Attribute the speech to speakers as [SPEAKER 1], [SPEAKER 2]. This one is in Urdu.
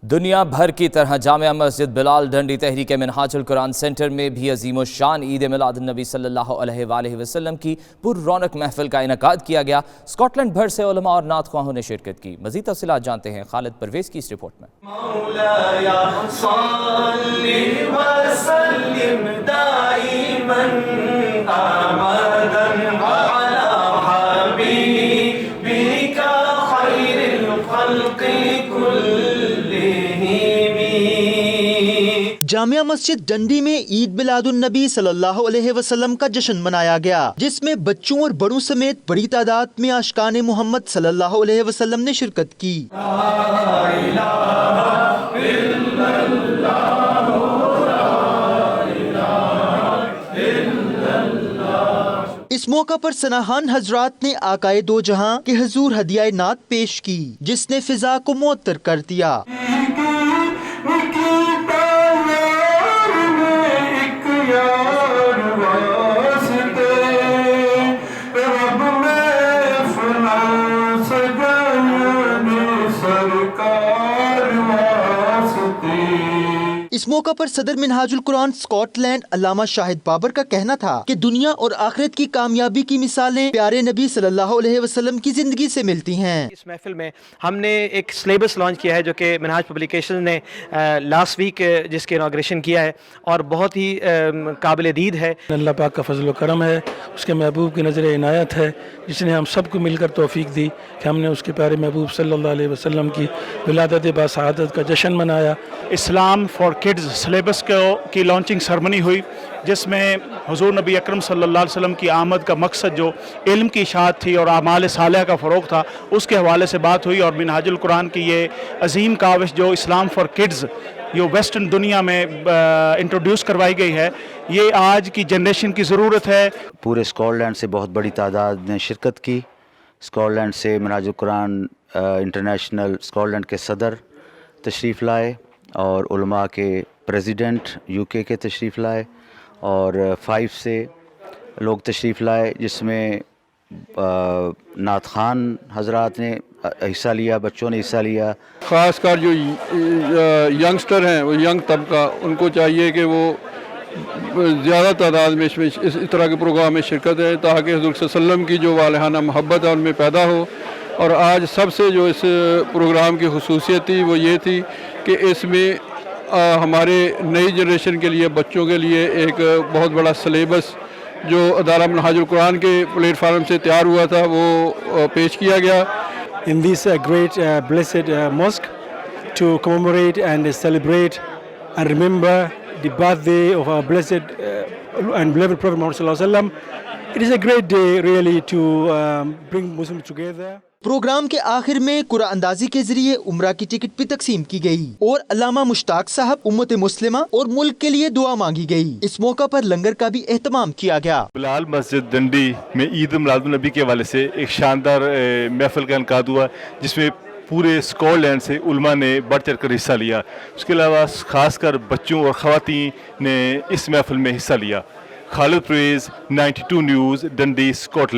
[SPEAKER 1] دنیا بھر کی طرح جامع مسجد بلال ڈنڈی تحریک منہاج القرآن سینٹر میں بھی عظیم الشان عید میلاد النبی صلی اللہ علیہ وآلہ وسلم کی پر رونق محفل کا انعقاد کیا گیا۔ اسکاٹ لینڈ بھر سے علماء اور نعت خواہوں نے شرکت کی۔ مزید تفصیلات جانتے ہیں خالد پرویز کی اس رپورٹ میں۔
[SPEAKER 2] جامعہ مسجد ڈنڈی میں عید میلاد النبی صلی اللہ علیہ وسلم کا جشن منایا گیا، جس میں بچوں اور بڑوں سمیت بڑی تعداد میں عاشقان محمد صلی اللہ علیہ وسلم نے شرکت کی۔ اس موقع پر سناہان حضرات نے آقائے دو جہاں کے حضور ہدیہ نعت پیش کی، جس نے فضا کو معطر کر دیا۔ اس موقع پر صدر منہاج القرآن اسکاٹ لینڈ علامہ شاہد بابر کا کہنا تھا کہ دنیا اور آخرت کی کامیابی کی مثالیں پیارے نبی صلی اللہ علیہ وسلم کی زندگی سے ملتی ہیں۔
[SPEAKER 3] اس محفل میں ہم نے ایک سلیبس لانچ کیا ہے جو کہ منہاج پبلیکیشن نے لاسٹ ویک جس کے اناگریشن کیا ہے اور بہت ہی قابل دید ہے۔
[SPEAKER 4] اللہ پاک کا فضل و کرم ہے، اس کے محبوب کی نظر عنایت ہے، جس نے ہم سب کو مل کر توفیق دی کہ ہم نے اس کے پیارے محبوب صلی اللہ علیہ وسلم کی ولادت باسعادت کا جشن منایا۔
[SPEAKER 5] اسلام فار کڈز سلیبس کی لانچنگ سرمنی ہوئی، جس میں حضور نبی اکرم صلی اللہ علیہ وسلم کی آمد کا مقصد جو علم کی اشاعت تھی اور اعمال صالحہ کا فروغ تھا، اس کے حوالے سے بات ہوئی، اور منہاج القرآن کی یہ عظیم کاوش جو اسلام فار کڈز جو ویسٹرن دنیا میں انٹروڈیوس کروائی گئی ہے، یہ آج کی جنریشن کی ضرورت ہے۔
[SPEAKER 6] پورے اسکاٹ لینڈ سے بہت بڑی تعداد نے شرکت کی۔ اسکاٹ لینڈ سے منہاج القرآن انٹرنیشنل اسکاٹ لینڈ کے صدر تشریف لائے اور علماء کے پریزیڈنٹ UK کے تشریف لائے، اور 5 سے لوگ تشریف لائے، جس میں نعت خوان حضرات نے حصہ لیا، بچوں نے حصہ لیا۔
[SPEAKER 7] خاص کر جو ینگسٹر ہیں، وہ ینگ طبقہ، ان کو چاہیے کہ وہ زیادہ تعداد میں اس طرح کے پروگرام میں شرکت ہے، تاکہ حضور صلی اللہ علیہ وسلم کی جو والہانہ محبت ہے ان میں پیدا ہو۔ اور آج سب سے جو اس پروگرام کی خصوصیت تھی وہ یہ تھی کہ اس میں ہمارے نئی جنریشن کے لیے، بچوں کے لیے ایک بہت بڑا سلیبس جو ادارہ منہاج القرآن کے پلیٹ فارم سے تیار ہوا تھا وہ پیش کیا گیا۔
[SPEAKER 4] In this great blessed mosque to commemorate and celebrate and remember the birthday of our blessed and beloved Prophet Muhammad sallallahu alaihi wasallam. It is a great day really to bring Muslims together.
[SPEAKER 2] Program کے آخر میں قرعہ اندازی کے ذریعے عمرہ کی ٹکٹ بھی تقسیم کی گئی اور علامہ مشتاق صاحب، امت مسلمہ اور ملک کے لیے دعا مانگی گئی۔ اس موقع پر لنگر کا بھی اہتمام کیا گیا۔
[SPEAKER 5] بلال مسجد ڈنڈی میں عید میلاد النبی کے حوالے سے ایک شاندار محفل کا انعقاد ہوا، جس میں پورے اسکاٹ لینڈ سے علماء نے بڑھ چڑھ کر حصہ لیا۔ اس کے علاوہ خاص کر بچوں اور خواتین نے اس محفل میں حصہ لیا۔ خالد پرویز، 92 نیوز، ڈنڈی، اسکاٹ لینڈ۔